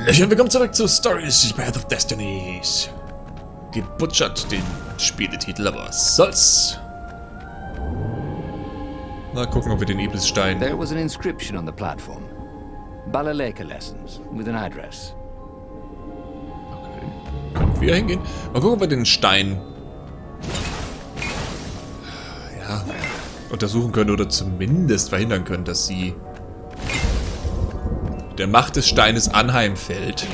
Hallöchen, willkommen zurück zu Stories Path of Destinies. Gebutschert den Spieletitel, aber was soll's? Mal gucken, ob wir den Stein. There was an inscription on the platform. Balaleka lessons with an address. Okay. Können wir hingehen? Mal gucken, ob wir den Stein untersuchen können oder zumindest verhindern können, dass sie der Macht des Steines anheimfällt.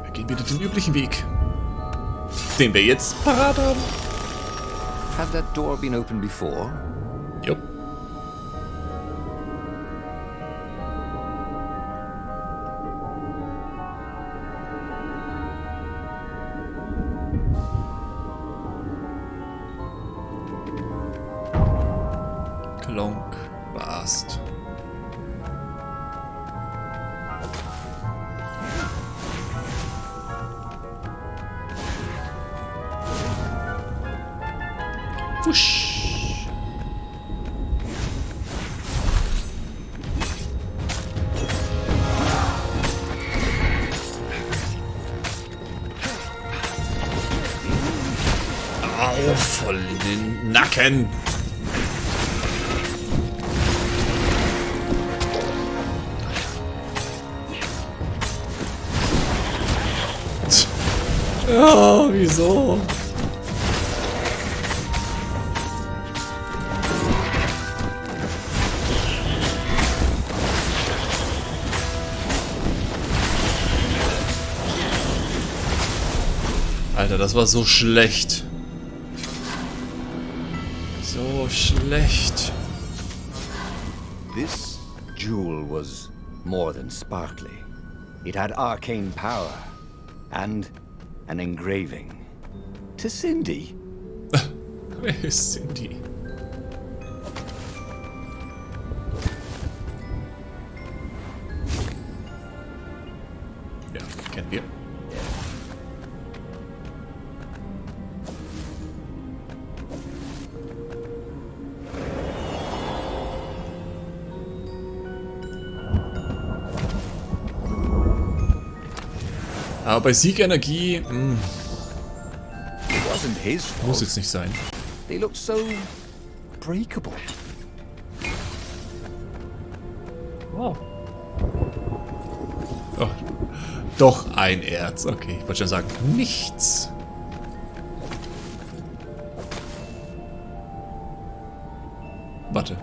Wir gehen wieder den üblichen Weg, den wir jetzt parat haben. Had that door been opened before? Jupp. Klonk, Bast. Wusch. Au, voll in den Nacken. Oh, wieso? Alter, das war so schlecht. So schlecht. This jewel was more than sparkly. It had arcane power and an engraving. To Cindy. Wer ist Cindy? Ja, kennen wir. Aber bei Siegenergie Wasn't his fault. muss jetzt nicht sein. They looked so breakable. Wow. Oh, doch ein Erz. Okay, ich wollte schon sagen, nichts. Warte.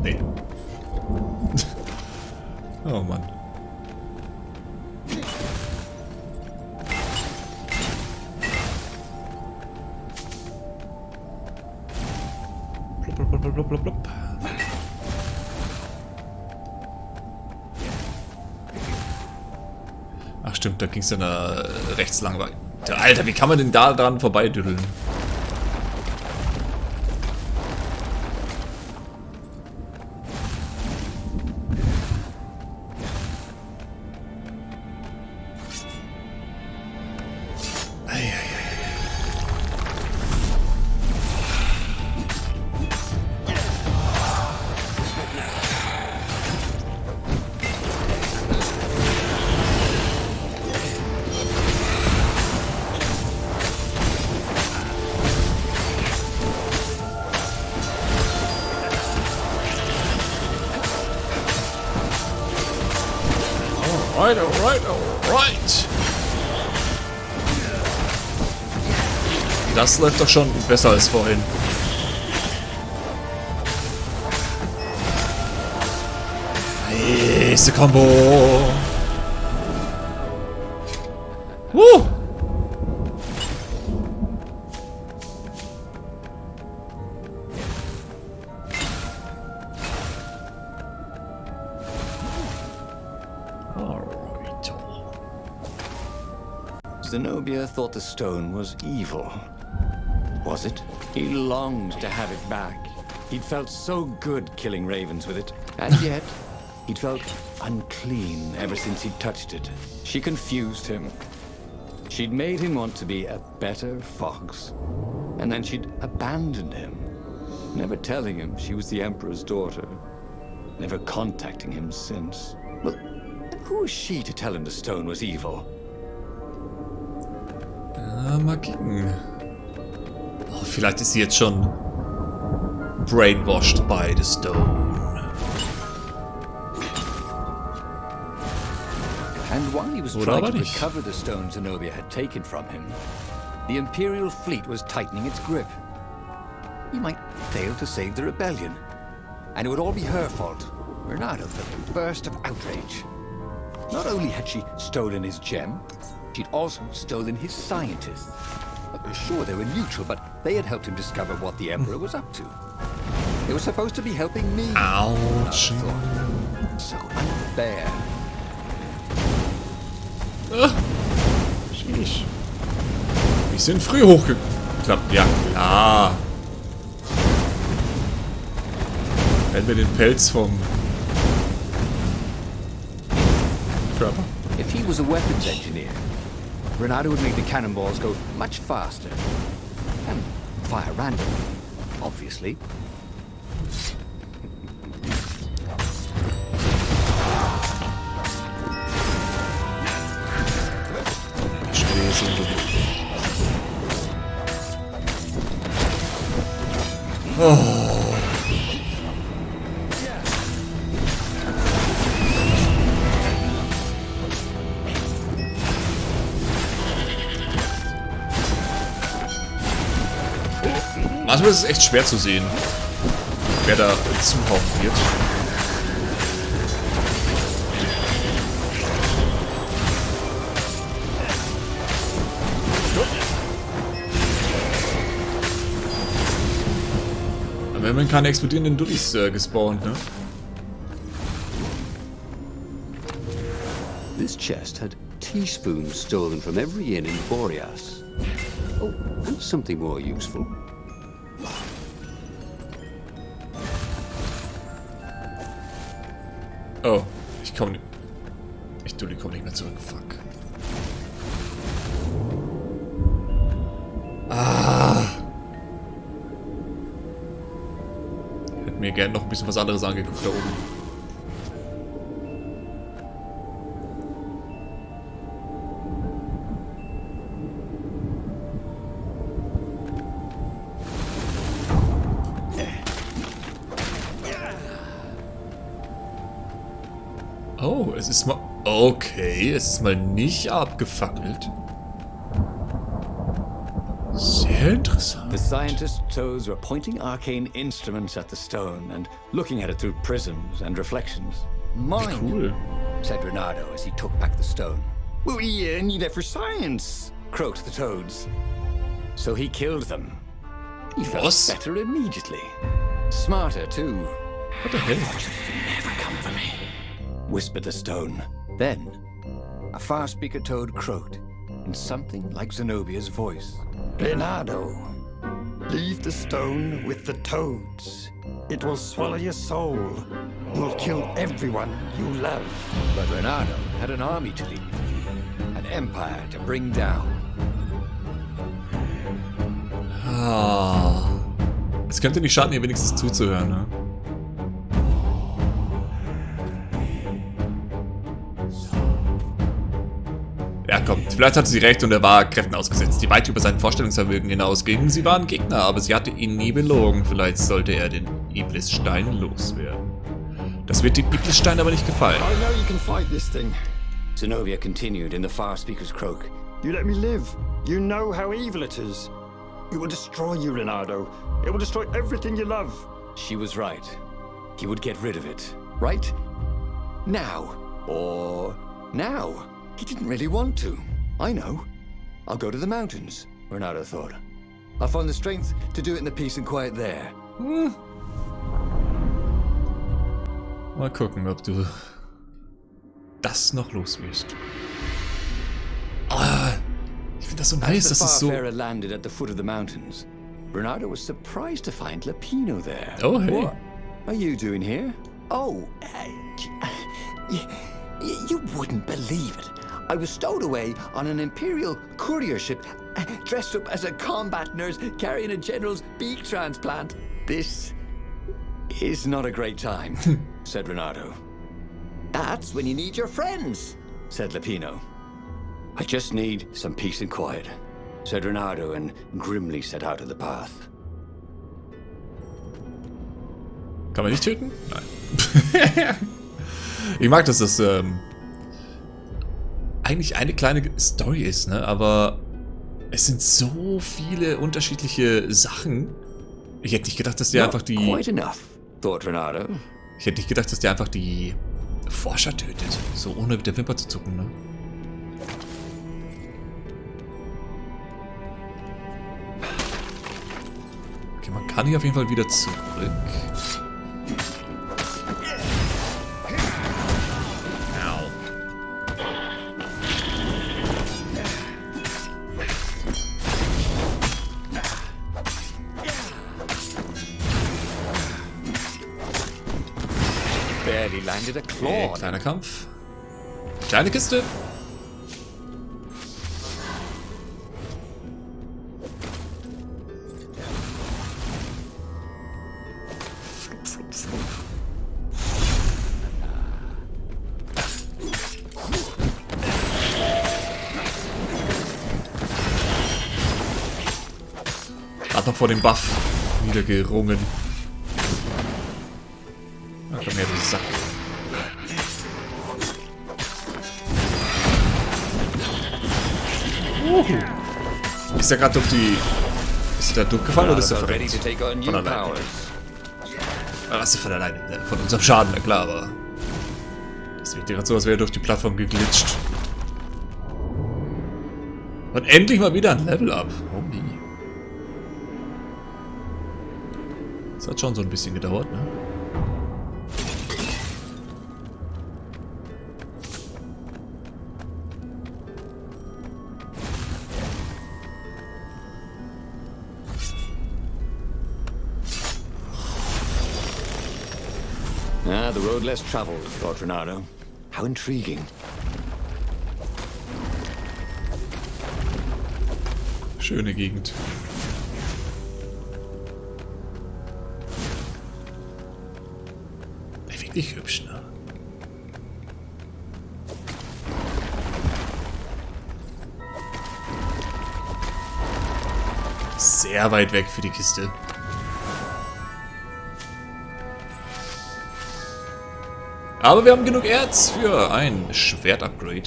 Nee. Oh Mann. Blub, blub, blub, blub, blub, blub. Ach stimmt, da ging es dann rechts lang weiter. Alter, wie kann man denn da dran vorbeidüdeln? Alright. Das läuft doch schon besser als vorhin. Nächste Combo. Zenobia thought the stone was evil. Was it? He longed to have it back. He'd felt so good killing ravens with it. And yet, he'd felt unclean ever since he'd touched it. She confused him. She'd made him want to be a better fox, and then she'd abandoned him, never telling him she was the Emperor's daughter, never contacting him since. Well, who was she to tell him the stone was evil? Mal kicken. Oh, vielleicht ist sie jetzt schon brainwashed by the stone. And while he was trying to recover the stone Zenobia had taken from him, the Imperial fleet was tightening its grip. He might fail to save the rebellion, and it would all be her fault. Reynardo felt a burst of outrage. Not only had she stolen his gem, she'd also stolen his scientists. Sure, they were neutral, but they had helped him discover what the Emperor was up to. They were supposed to be helping me. Ouch. So unfair. Sheesh. Wir sind früh hochgeklappt. Ja, klar. Wenn wir den Pelz vom Körper. If he was a weapons engineer, Reynardo would make the cannonballs go much faster. And fire randomly, obviously. Oh. Manchmal ist es echt schwer zu sehen, wer da zuhauen wird. Aber wir haben keine explodierenden Dullis gespawnt, ne? This chest had teaspoons stolen from every inn in Boreas. Oh, and something more useful. Oh, ich komme nicht. Dulli kommt nicht mehr zurück. Fuck. Hätte mir gerne noch ein bisschen was anderes angeguckt da oben. Oh, es ist mal... Okay, es ist mal nicht abgefackelt. Sehr interessant. The scientist's toes were pointing arcane instruments at the stone and looking at it through prisms and reflections. Mine, Cool. said Reynardo as he took back the stone. We need it for science, croaked the toads. So he killed them. He felt Was? better immediately. Smarter, too. What the hell? Never come for me, whispered the stone. Then, a far-speaker toad croaked in something like Zenobia's voice. Reynardo, leave the stone with the toads. It will swallow your soul. Will kill everyone you love. But Reynardo had an army to lead, an empire to bring down. Ah. Es könnte nicht schaden, ihr wenigstens zuzuhören, ne? Ja, komm, vielleicht hatte sie recht und er war Kräften ausgesetzt, die weit über sein Vorstellungsvermögen hinausgingen. Sie waren Gegner, aber sie hatte ihn nie belogen. Vielleicht sollte er den Iblisstein loswerden. Das wird dem Iblisstein aber nicht gefallen. I know you can fight this thing. Zenobia continued in the far-speaker's croak. You let me live. You know how evil it is. It will destroy you, Reynardo. It will destroy everything you love. She was right. He would get rid of it. Right? Now. Or now. He didn't really want to. I know. I'll go to the mountains, Reynardo thought. I'll find the strength to do it in the peace and quiet there. Mal gucken, ob du das noch los wirst. Ah, ich finde das so nice, As das the ist so... Farfarer landed at the foot of the mountains, Reynardo was surprised to find Lapino there. Oh, hey. What are you doing here? Oh, you wouldn't believe it. I was stowed away on an Imperial courier ship, dressed up as a combat nurse carrying a general's beak transplant. This is not a great time, said Reynardo. That's when you need your friends, said Lapino. I just need some peace and quiet, said Reynardo, and grimly set out of the path. Kann man nicht töten? Nein. Ich mag, dass das eigentlich eine kleine Story ist, ne? Aber es sind so viele unterschiedliche Sachen. Ich hätte nicht gedacht, dass der einfach die... Quite enough, thought Reynardo. Ich hätte nicht gedacht, dass der einfach die Forscher tötet. So ohne mit der Wimper zu zucken, ne? Okay, man kann hier auf jeden Fall wieder zurück. Barely landed a claw. Okay, kleiner Kampf. Kleine Kiste. Hat noch vor dem Buff wieder gerungen. Na, komm her, du Sack. Ist der gerade durch die... Ist der durchgefallen oder ist der verreckt? Von alleine. Was ist von alleine? Von unserem Schaden, na klar, aber... Das wirkt gerade so, als wäre er durch die Plattform geglitscht. Und endlich mal wieder ein Level-Up. Holy. Das hat schon so ein bisschen gedauert, ne? Ah, the road less traveled, thought Reynardo. How intriguing. Schöne Gegend. Wirklich hübsch, ne? Sehr weit weg für die Kiste. Aber wir haben genug Erz für ein Schwert-Upgrade.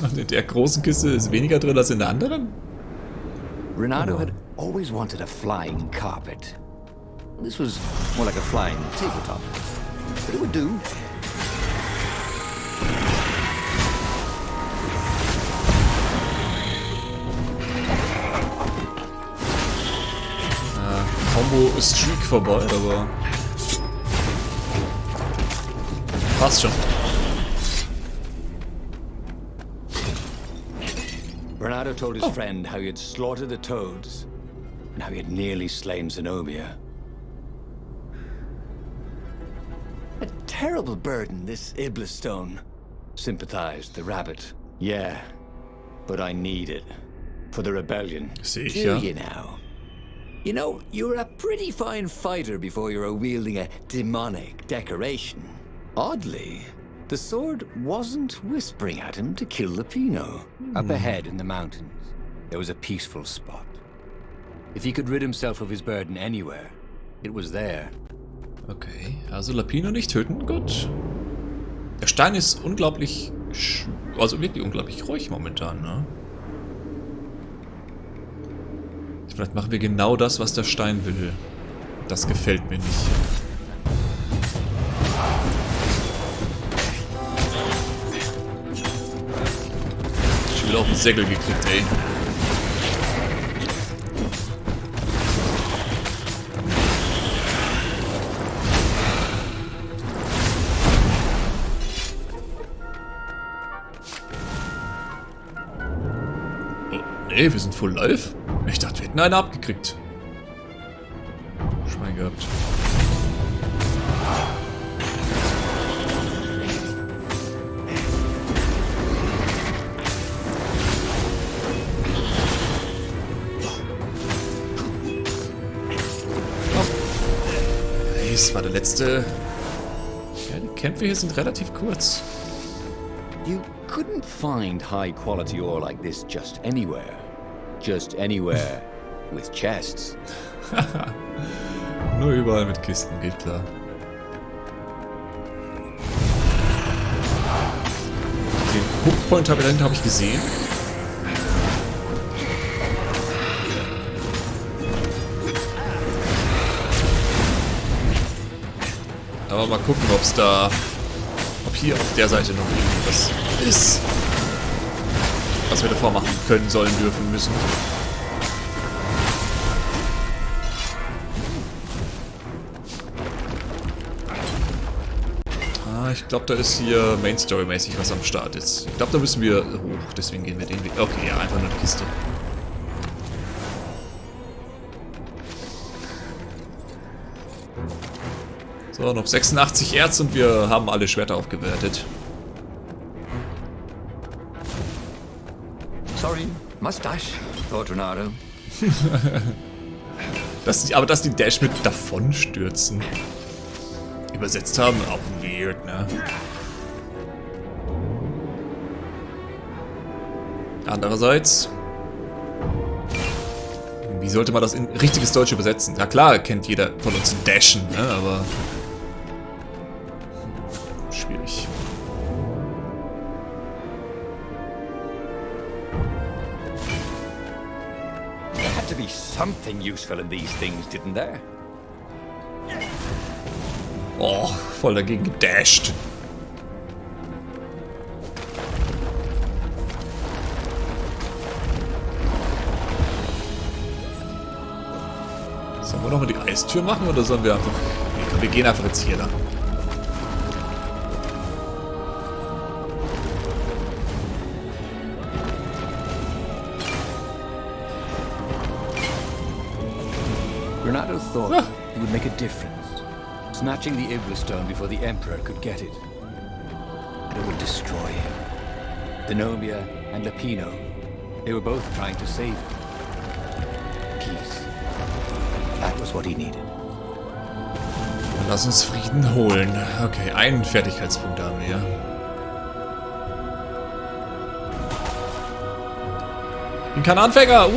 Und in der großen Kiste ist weniger drin als in der anderen? Reynardo had always wanted a flying carpet. This was more like a flying tabletop, but it would do. Combo Streak vorbei, aber passt schon. Reynardo told his friend how he had slaughtered the toads and how he had nearly slain Zenobia. A terrible burden, this Iblis stone, sympathized the rabbit. Yeah, but I need it for the rebellion. Sehe ich, Do ja. you now? You know, you were a pretty fine fighter before you were wielding a demonic decoration. Oddly, the sword wasn't whispering at him to kill Lapino. Up ahead in the mountains, there was a peaceful spot. If he could rid himself of his burden anywhere, it was there. Okay, also Lapino nicht töten, gut. Der Stein ist unglaublich, also wirklich unglaublich ruhig momentan, ne? Vielleicht machen wir genau das, was der Stein will. Das gefällt mir nicht. Ich will auf den Säckel gekriegt, ey. Oh, nee, wir sind full live. Ich dachte, wir hätten einen abgekriegt. Schwein gehabt. das war der letzte. Ja, die Kämpfe hier sind relativ kurz. You couldn't find high-quality ore like this just anywhere. Just anywhere with chests. Nur überall mit Kisten, geht klar. Den Hookpoint-Tabellen habe ich gesehen. Aber mal gucken, ob hier auf der Seite noch irgendwas ist, was wir davor machen können, sollen, dürfen, müssen. Ich glaube, da ist hier Main-Story-mäßig was am Start jetzt. Ich glaube, da müssen wir hoch, deswegen gehen wir den Weg. Okay, ja, einfach nur eine Kiste. So, noch 86 Erz und wir haben alle Schwerter aufgewertet. Sorry, mustache, thought Reynardo. Aber dass die Dash mit davon stürzen. Übersetzt haben, auch weird, ne? Andererseits, wie sollte man das in richtiges Deutsch übersetzen? Na klar, kennt jeder von uns Dashen, ne? Aber schwierig. There had to be something useful in these things, didn't there? Oh, voll dagegen gedasht. Sollen wir nochmal die Eistür machen oder sollen wir einfach... Nee, komm, wir gehen einfach jetzt hier lang. Reynardo thought it would make a difference. Snatching the Iblis stone before the Emperor could get it. And it would destroy him. Zenobia and Lapino, they were both trying to save him. Peace. That was what he needed. Dann lass uns Frieden holen. Okay, einen Fertigkeitspunkt haben wir. Ich bin kein Anfänger.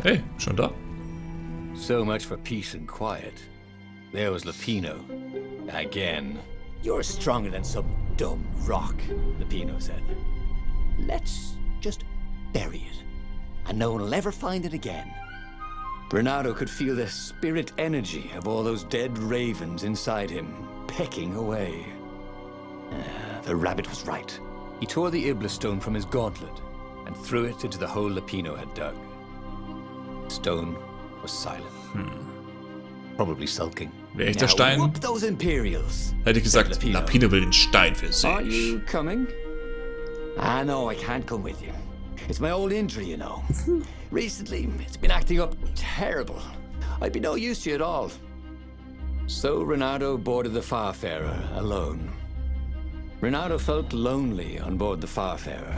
Hey, schon da? So much for peace and quiet. There was Lapino. Again. You're stronger than some dumb rock, Lapino said. Let's just bury it, and no one will ever find it again. Reynardo could feel the spirit energy of all those dead ravens inside him, pecking away. The rabbit was right. He tore the Iblis stone from his gauntlet, and threw it into the hole Lapino had dug. The stone was silent. Probably sulking. Wäre ich der Stein, hätte ich gesagt, Lapino will den Stein für sich. Are you coming? Ah, no, I can't come with you. It's my old injury, you know. Recently, it's been acting up terrible. I'd be no use to you at all. So Reynardo boarded the Farfarer alone. Reynardo felt lonely on board the Farfarer.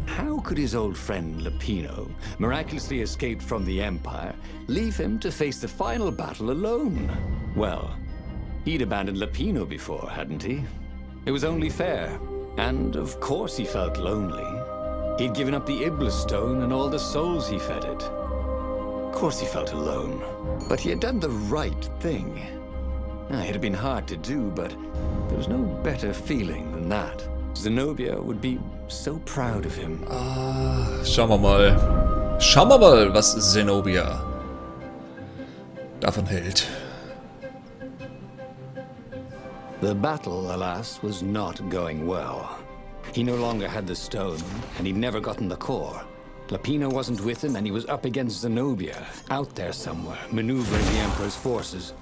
How could his old friend Lapino, miraculously escaped from the Empire, leave him to face the final battle alone? Well, he'd abandoned Lapino before, hadn't he? It was only fair. And of course he felt lonely. He'd given up the Iblis stone and all the souls he fed it. Of course he felt alone. But he had done the right thing. It had been hard to do, but there was no better feeling than that. Zenobia would be so proud of him. Schauen wir mal. Schauen wir mal, was Zenobia davon hält. The battle, alas, was not going well. He no longer had the stone, and he'd never gotten the core. Lapino wasn't with him, and he was up against Zenobia, out there somewhere, maneuvering the Emperor's forces.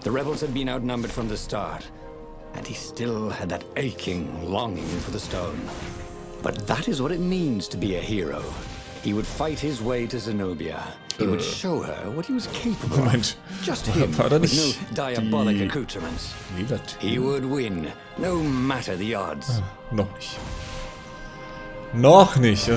The rebels had been outnumbered from the start, and he still had that aching longing for the stone. But that is what it means to be a hero. He would fight his way to Zenobia. He would show her what he was capable of. Just him, with no diabolic accoutrements. He would win, no matter the odds. Noch nicht. Noch nicht.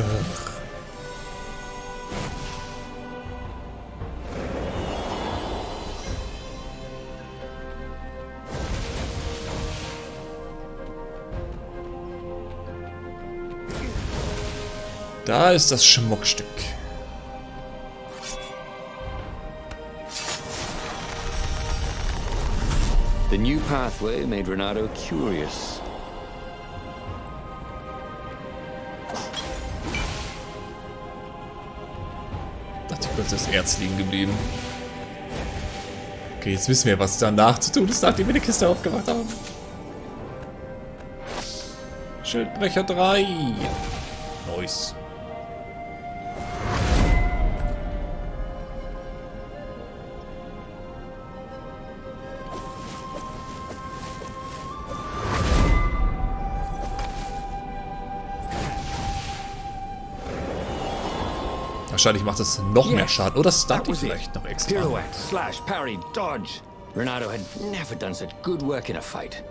Da ist das Schmuckstück. The new pathway made Reynardo curious. Dachte ich kurz, das Erz liegen geblieben. Okay, jetzt wissen wir, was danach zu tun ist, nachdem wir die Kiste aufgemacht haben. Schildbrecher 3. Nice. Wahrscheinlich macht es noch mehr Schaden. Oder stunt ihn vielleicht noch extra. Pirouette, slash, parry, dodge. Reynardo had never done such good work in a fight.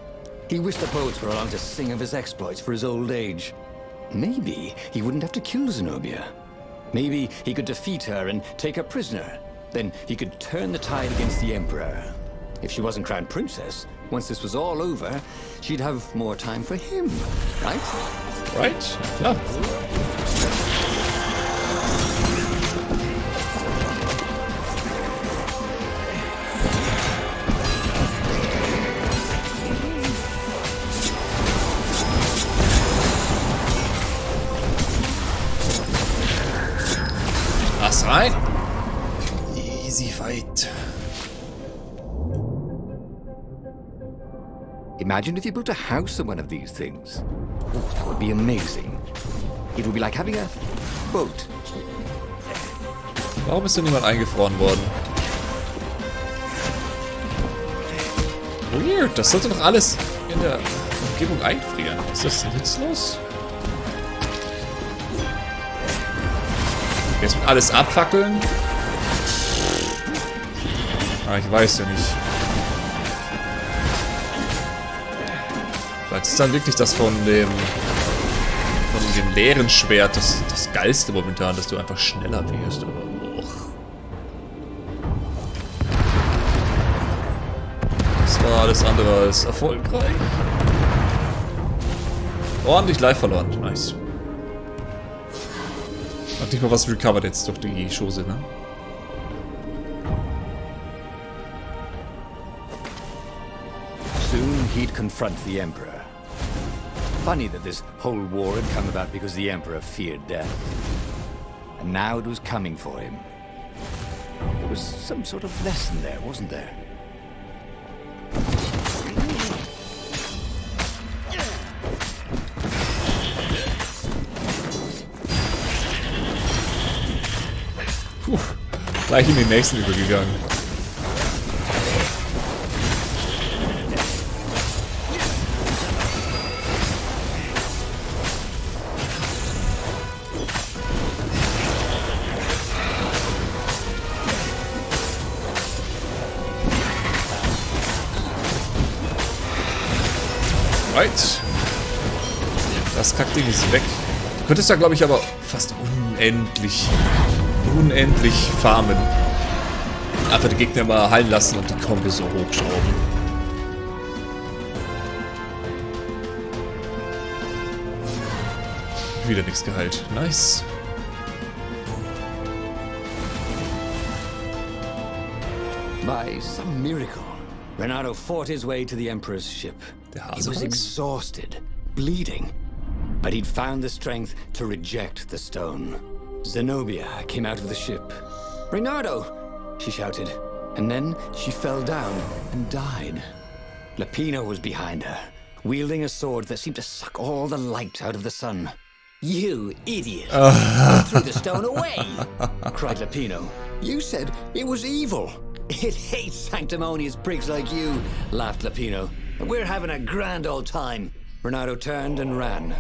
He wished the poets were along to sing of his exploits for his old age. Maybe he wouldn't have to kill Zenobia. Maybe he could defeat her and take her prisoner. Then he could turn the tide against the Emperor. If she wasn't crowned princess, once this was all over, she'd have more time for him, right? Right? Ja. Was rein? Easy fight. Imagine if you built a house on one of these things. Oh, that would be amazing. It would be like having a boat. Warum ist denn niemand eingefroren worden? Weird, das sollte doch alles in der Umgebung einfrieren. Ist das nutzlos? Jetzt mit alles abfackeln? Ah, ich weiß ja nicht. Vielleicht ist dann wirklich das von dem leeren Schwert das Geilste momentan, dass du einfach schneller wirst. Das war alles andere als erfolgreich. Ordentlich live verloren. Nice. Hat nicht mal was recovered jetzt durch die Chose, ne? Soon he'd confront the Emperor. Funny that this whole war had come about because the Emperor feared death. And now it was coming for him. There was some sort of lesson there, wasn't there? Puh, gleich in den nächsten übergegangen. Right. Das Kackding ist weg. Du könntest da, glaube ich, aber fast unendlich farmen. Einfach die Gegner mal heilen lassen und die Kombi so hochschrauben. Wieder nichts geheilt. Nice. By some miracle, Reynardo fought his way to the Emperor's ship. He was exhausted, bleeding, but he'd found the strength to reject the stone. Zenobia came out of the ship. "Reynardo!" she shouted, and then she fell down and died. Lapino was behind her, wielding a sword that seemed to suck all the light out of the sun. "You idiot! I threw the stone away!" cried Lapino. "You said it was evil." "It hates sanctimonious prigs like you," laughed Lapino. "And we're having a grand old time." Reynardo turned and ran.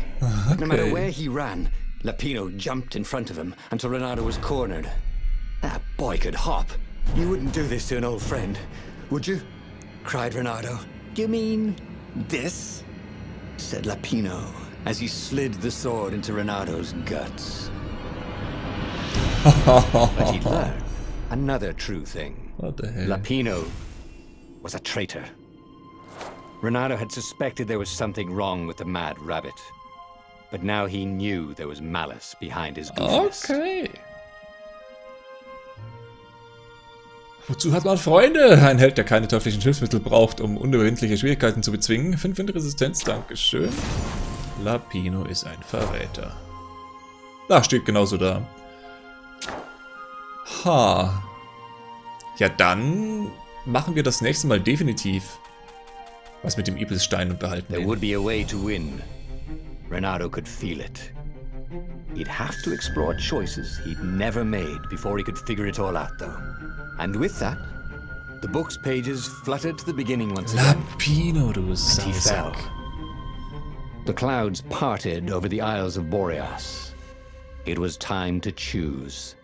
Okay. No matter where he ran, Lapino jumped in front of him until Reynardo was cornered. That boy could hop. "You wouldn't do this to an old friend, would you?" cried Reynardo. "You mean this?" said Lapino as he slid the sword into Reynardo's guts. But he'd learned another true thing. What the hell? Lapino was a traitor. Reynardo had suspected there was something wrong with the mad rabbit. but now he knew there was malice behind his goofiness. Okay. Wozu hat man Freunde? Ein Held, der keine teuflischen Hilfsmittel braucht, um unüberwindliche Schwierigkeiten zu bezwingen. 5 in Resistenz, dankeschön. Lapino ist ein Verräter. Da steht genauso da. Ha. Ja, dann machen wir das nächste Mal definitiv was mit dem Stein und behalten There ihn. would be a way to win. Reynardo could feel it. He'd have to explore choices he'd never made before he could figure it all out, though. And with that, the book's pages fluttered to the beginning once again. Lapino, du And he fell. Sausack. The clouds parted over the Isles of Boreas. It was time to choose.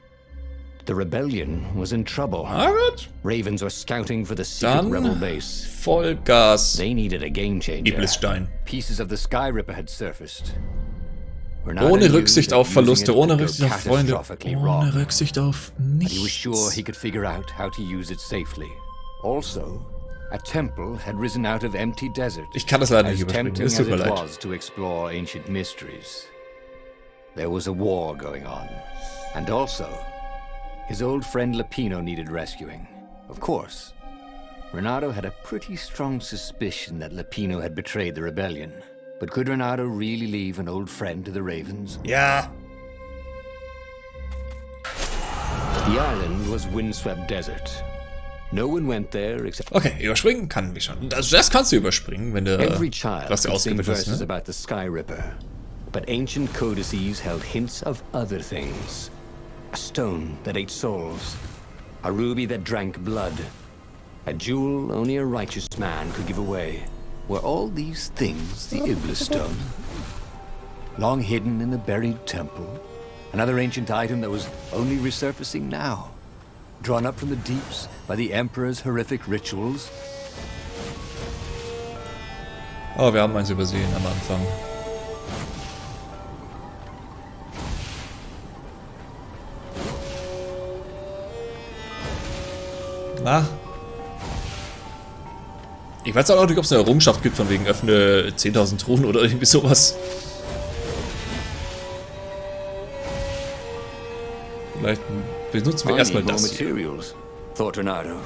The rebellion was in trouble. Na gut. Ravens were scouting for the secret Dann rebel base. Vollgas. They needed a game changer. Stein. Pieces of the Sky Ripper had surfaced. Ohne Rücksicht auf Verluste, ohne Rücksicht auf Freunde, ohne Rücksicht auf He was sure he nichts. could figure out how to use it safely. Also, a temple had risen out of empty desert. Ich kann das leider nicht As überspringen, tempting es as tut mir it leid. was to explore ancient mysteries. There was a war going on, and also, his old friend Lapino needed rescuing. Of course, Reynardo had a pretty strong suspicion that Lapino had betrayed the rebellion. But could Reynardo really leave an old friend to the Ravens? Ja. The island was windswept desert. No one went there except Okay, überspringen kann ich schon. Das kannst du überspringen, wenn du every child was could sing ausgewählt hast, verses ne? about the Sky Ripper. But ancient codices held hints of other things. A stone that ate souls. A ruby that drank blood. A jewel only a righteous man could give away. Were all these things the Iblis stone? Long hidden in the buried temple? Another ancient item that was only resurfacing now? Drawn up from the deeps by the Emperor's horrific rituals? Oh, wir haben eins übersehen am Anfang. Na? Ich weiß auch nicht, ob es eine Errungenschaft gibt, von wegen öffne 10.000 Truhen oder irgendwie sowas. Vielleicht benutzen wir erstmal das hier. materials, thought Reynardo.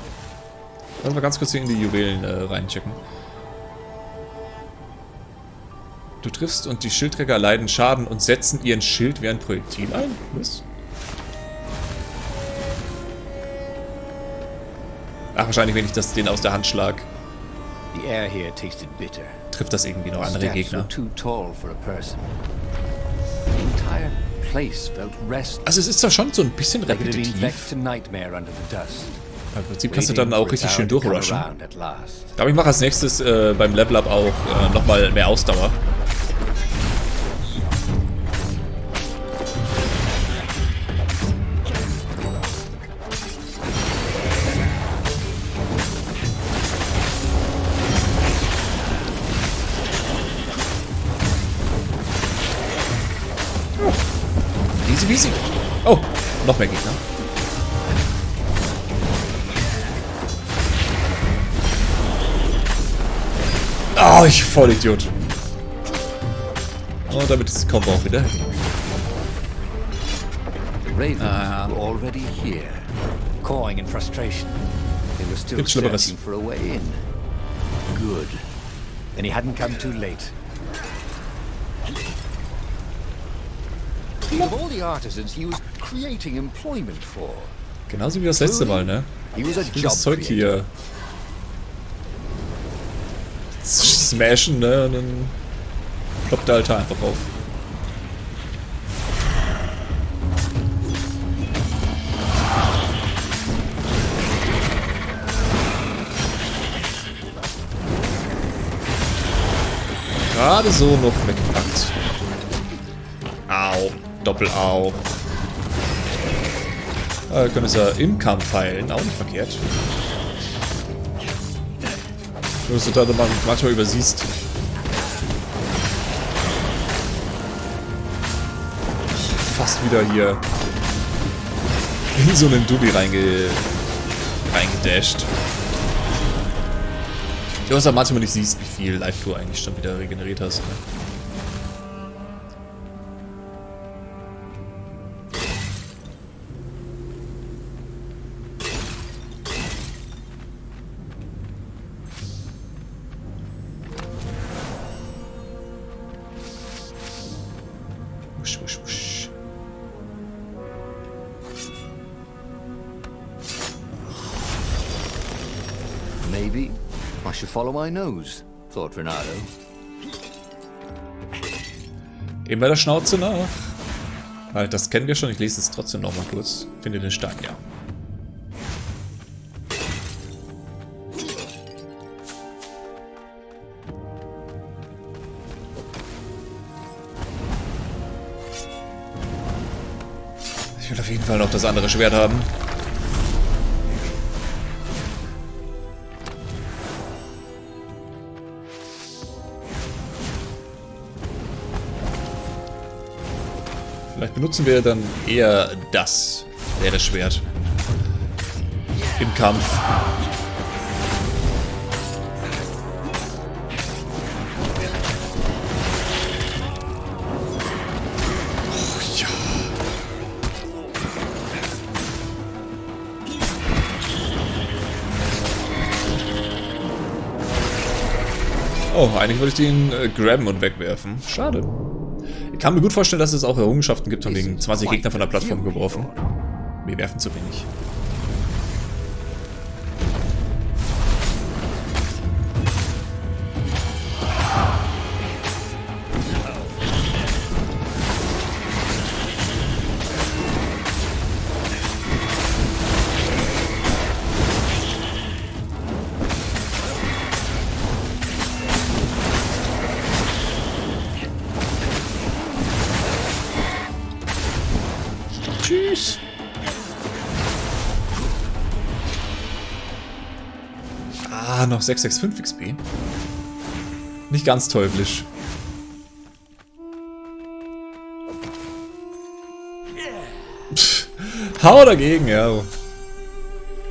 Lass mal ganz kurz hier in die Juwelen reinchecken. Du triffst und die Schildträger erleiden Schaden und setzen ihren Schild wie ein Projektil ein. Was? Ach, wahrscheinlich, wenn ich den aus der Hand schlag, The air here tasted bitter. trifft das irgendwie noch andere Steps Gegner. were too tall for a person. The entire place felt restless. Also es ist zwar schon so ein bisschen Like it had been repetitiv. vexed to nightmare under the dust. Im Prinzip kannst du dann auch richtig schön durchrushen. At last. Aber ich mache als nächstes beim Level Up auch nochmal mehr Ausdauer. Easy, easy. Oh, noch mehr Gegner. Oh, ich Vollidiot. Und damit ist die Combo auch wieder hin. The Ravens were already here, cawing in frustration. They were still Gibt's Schlimmeres? searching for a way in. Good. Then he hadn't come too late. Of all the artisans he was creating employment for, Genauso wie das letzte Mal, ne? he was a job Das Zeug creator. hier smashen, ne? Und dann ploppt der Altar einfach auf. Gerade so noch weggepackt. Au. Doppel-Au. Wir können es ja im Kampf heilen. Auch nicht verkehrt. Nur, dass du da manchmal übersiehst. Fast wieder hier in so einen Dubi reingedasht. Du hast ja manchmal nicht siehst, wie viel Life du eigentlich schon wieder regeneriert hast. Ne? should follow my nose, thought Reynardo. Eben bei der Schnauze nach. Halt, das kennen wir schon. Ich lese es trotzdem noch mal kurz. Finde den Stein, ja. Ich will auf jeden Fall noch das andere Schwert haben. Vielleicht benutzen wir dann eher das leere Schwert im Kampf. Oh, ja. Oh, eigentlich wollte ich den grabben und wegwerfen. Schade. Ich kann mir gut vorstellen, dass es auch Errungenschaften gibt, von wegen 20 Gegner von der Plattform geworfen. Wir werfen zu wenig. Tschüss. Ah, noch 665 XP. Nicht ganz teuflisch. Pff, hau dagegen, ja.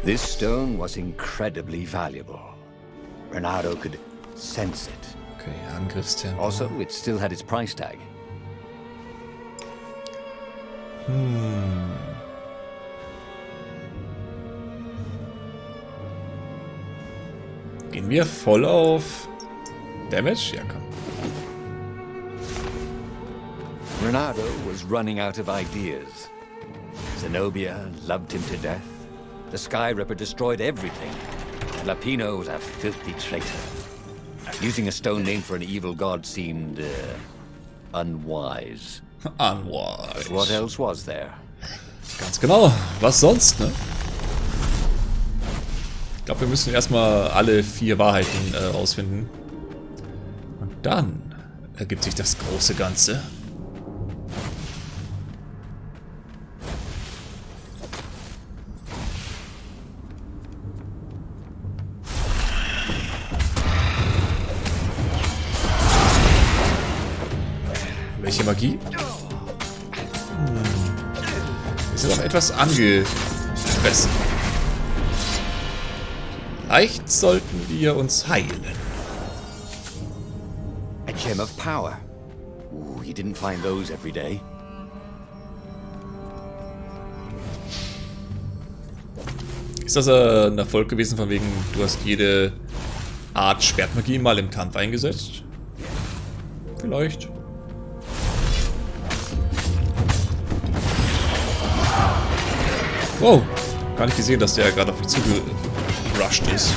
This stone was incredibly valuable. Reynardo could sense it. Okay, Angriffstempo. Also, it still had its price tag. Gehen wir voll auf Damage? Ja, komm. Reynardo was running out of ideas. Zenobia loved him to death. The Sky Ripper destroyed everything. Lapino was a filthy traitor. Using a stone name for an evil god seemed unwise. Unwise. What else was there? Ganz genau. Was sonst, ne? Ich glaube, wir müssen erstmal alle 4 Wahrheiten rausfinden. Und dann ergibt sich das große Ganze. Welche Magie? Wir sind auch etwas angefressen. Vielleicht sollten wir uns heilen. A gem of power. Ooh, you didn't find those every day. Ist das ein Erfolg gewesen, von wegen, du hast jede Art Schwertmagie mal im Kampf eingesetzt? Vielleicht. Wow, gar nicht gesehen, dass der gerade auf mich zugerusht ist.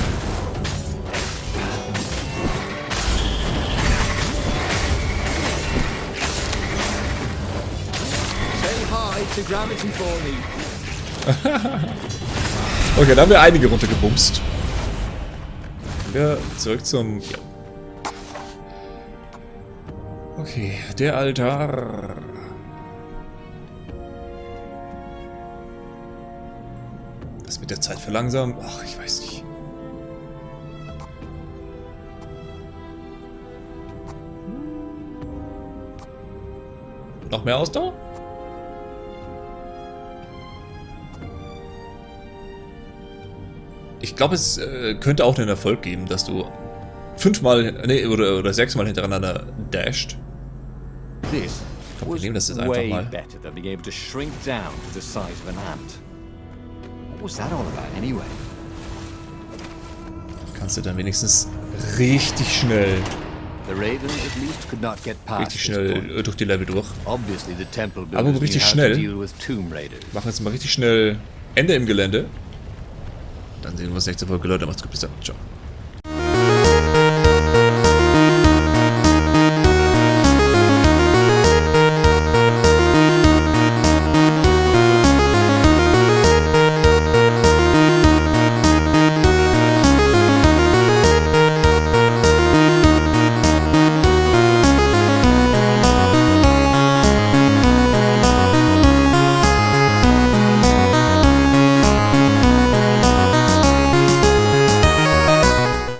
Okay, da haben wir einige runtergebumst. Wir zurück zum... Ja. Okay, der Altar. Das mit der Zeit verlangsamen? Ach, ich weiß nicht. Noch mehr Ausdauer? Ich glaube, es könnte auch einen Erfolg geben, dass du 5-mal, nee, oder 6-mal hintereinander dasht. Wir nehmen das jetzt einfach mal. Kannst du dann wenigstens richtig schnell durch die Level durch. Aber richtig schnell. Machen jetzt mal richtig schnell Ende im Gelände. Dann sehen wir uns nächste Folge, Leute. Macht's gut, bis dann. Ciao.